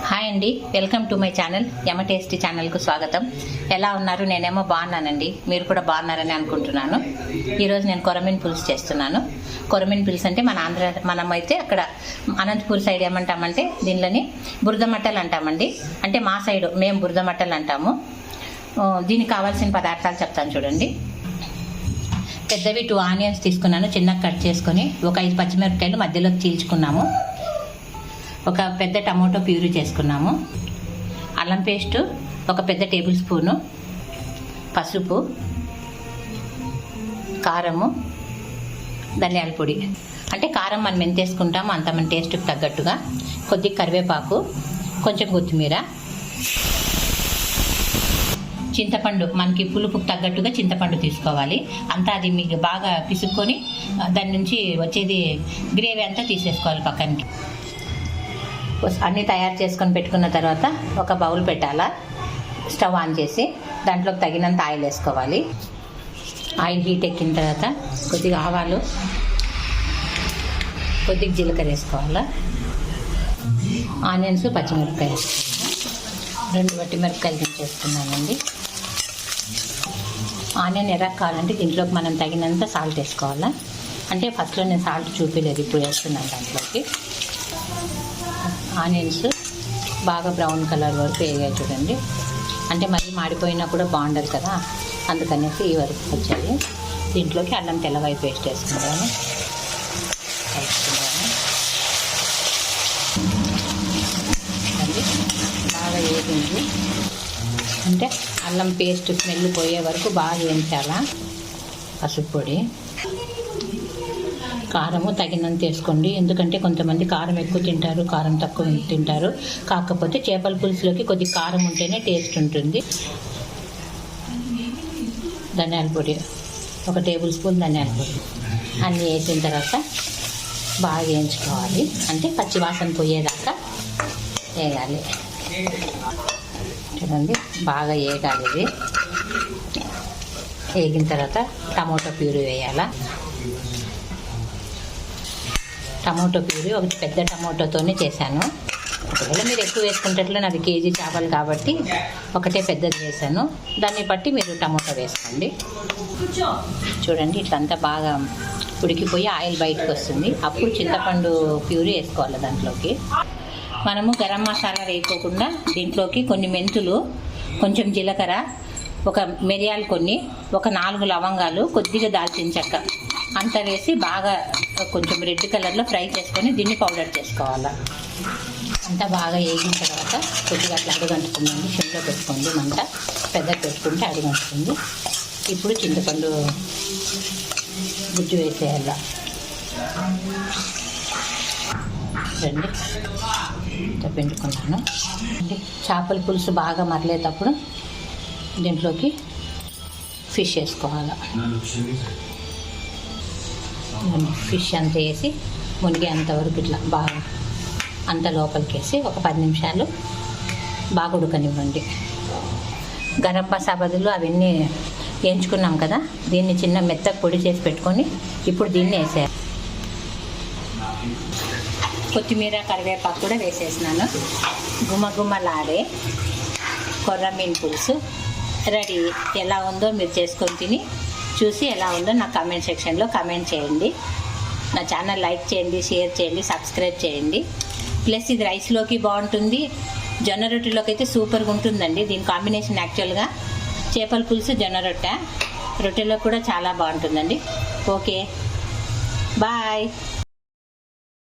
Hi అండి, welcome to my channel Yama tasty ఛానల్కు స్వాగతం. ఎలా ఉన్నారు? నేనేమో బాగున్నానండి, మీరు కూడా బాగున్నారని అనుకుంటున్నాను. ఈరోజు నేను కొరమీన్ పులుసు చేస్తున్నాను. కొరమీన్ పులుసు అంటే మనమైతే అక్కడ అనంతపూర్ సైడ్ ఏమంటామంటే దీనిలోని బురదమట్టలు అంటామండి. అంటే మా సైడ్ మేము బురదమట్టలు అంటాము. దీనికి కావాల్సిన పదార్థాలు చెప్తాను చూడండి. పెద్దవి 2 ఆనియన్స్ తీసుకున్నాను, చిన్నగా కట్ చేసుకొని. ఒక 5 పచ్చిమిరపకాయలు మధ్యలోకి చీల్చుకున్నాము. ఒక పెద్ద టమాటో ప్యూరీ చేసుకున్నాము. అల్లం పేస్టు ఒక పెద్ద టేబుల్ స్పూను, పసుపు, కారము, ధనియాల పొడి. అంటే కారం మనం ఎంత వేసుకుంటామో అంత మన టేస్ట్కి తగ్గట్టుగా, కొద్దిగా కరివేపాకు, కొంచెం కొత్తిమీర, చింతపండు మనకి పులుపుకు తగ్గట్టుగా చింతపండు తీసుకోవాలి. అంతా అది మీకు బాగా పిసుక్కొని దాని నుంచి వచ్చేది గ్రేవీ అంతా తీసేసుకోవాలి పక్కనకి. అన్నీ తయారు చేసుకొని పెట్టుకున్న తర్వాత ఒక బౌల్ పెట్టాలా. స్టవ్ ఆన్ చేసి దాంట్లోకి తగినంత ఆయిల్ వేసుకోవాలి. ఆయిల్ హీట్ ఎక్కిన తర్వాత కొద్దిగా ఆవాలు, కొద్దిగా జీలకర్ర వేసుకోవాలా. ఆనియన్స్, పచ్చిమిరపకాయలు, 2 పచ్చిమిరపకాయలు దించేస్తున్నానండి. ఆనియన్ ఎర్ర కావాలంటే దీంట్లోకి మనం తగినంత సాల్ట్ వేసుకోవాలా. అంటే ఫస్ట్లో నేను సాల్ట్ చూపించలేదు, ఇప్పుడు వేస్తున్నాను దాంట్లోకి. ఆనియన్స్ బాగా బ్రౌన్ కలర్ వరకు వేయాలి చూడండి. అంటే మళ్ళీ మాడిపోయినా కూడా బాగుండదు కదా, అందుకనేసి ఈ వరకు వచ్చాయి. దీంట్లోకి అల్లం తెల్లవాయి పేస్ట్ వేసుకుంటాను. బాగా వేగింది అంటే అల్లం పేస్ట్ స్మెల్ పోయే వరకు బాగా వేయించాలా. పసుపు పొడి, కారము తగినంత వేసుకోండి. ఎందుకంటే కొంతమంది కారం ఎక్కువ తింటారు, కారం తక్కువ తింటారు. కాకపోతే చేపల పులుసులోకి కొద్దిగా కారం ఉంటేనే టేస్ట్ ఉంటుంది. ధనియాల పొడి ఒక టేబుల్ స్పూన్ ధనియాల పొడి అన్నీ వేసిన తర్వాత బాగా వేయించుకోవాలి. అంటే పచ్చి వాసన పోయేదాకా వేయాలి. చూడండి బాగా వేగాలి. ఇది వేగిన తర్వాత టమాటో ప్యూరీ వేయాలా. టమాటో ప్యూరీ ఒక పెద్ద టమాటోతోనే చేశాను. ఒకవేళ మీరు ఎక్కువ వేసుకుంటే నాది కేజీ చేపలు కాబట్టి ఒకటే పెద్దది వేసాను. దాన్ని బట్టి మీరు టమాటో వేసుకోండి. చూడండి ఇట్లంతా బాగా ఉడికిపోయి ఆయిల్ బయటకు వస్తుంది. అప్పుడు చింతపండు ప్యూరీ వేసుకోవాలి దాంట్లోకి. మనము గరం మసాలా వేయకోకుండా దీంట్లోకి కొన్ని మెంతులు, కొంచెం జీలకర్ర, ఒక మిరియాలు కొన్ని, ఒక 4 లవంగాలు, కొద్దిగా దాల్చిన చెక్క అంత వేసి బాగా కొంచెం రెడ్ కలర్లో ఫ్రై చేసుకొని దీన్ని పౌడర్ చేసుకోవాలి. అంతా బాగా వేగిన తర్వాత కొద్దిగా అట్లా అడుగంటుతుందండి. సిమ్లో పెట్టుకోండి, మంట పెద్దగా పెట్టుకుంటే అడుగంటుతుంది. ఇప్పుడు చింతపండు గుజ్జు వేసేయాల. రండి పిండుకున్నాను. చేపల పులుసు బాగా మరలేటప్పుడు దీంట్లోకి ఫిష్ వేసుకోవాలి. ఫిష్ అంతా వేసి మునిగే అంతవరకు ఇట్లా బాగా అంత లోపలికి వేసి ఒక 10 నిమిషాలు బాగా ఉడకనివ్వండి. గరం మసాలా బదులు అవన్నీ వేయించుకున్నాం కదా, దీన్ని చిన్న మెత్తగా పొడి చేసి పెట్టుకొని ఇప్పుడు దీన్ని వేసేయాలి. కొత్తిమీర, కరివేపాకు కూడా వేసేసినాను. గుమగుమలాడే కొర్రమీన్ పులుసు రెడీ. ఎలా ఉందో మీరు చేసుకొని తిని చూసి ఎలా ఉందో నా కామెంట్ సెక్షన్లో కామెంట్ చేయండి. నా ఛానల్ లైక్ చేయండి, షేర్ చేయండి, సబ్స్క్రైబ్ చేయండి. ప్లస్ ఇది రైస్లోకి బాగుంటుంది, జొన్న రొట్టెలోకి అయితే సూపర్గా ఉంటుందండి. దీని కాంబినేషన్ యాక్చువల్గా చేపల పులుసు, జొన్న రొట్టె, రొట్టెలో కూడా చాలా బాగుంటుందండి. Okay, bye.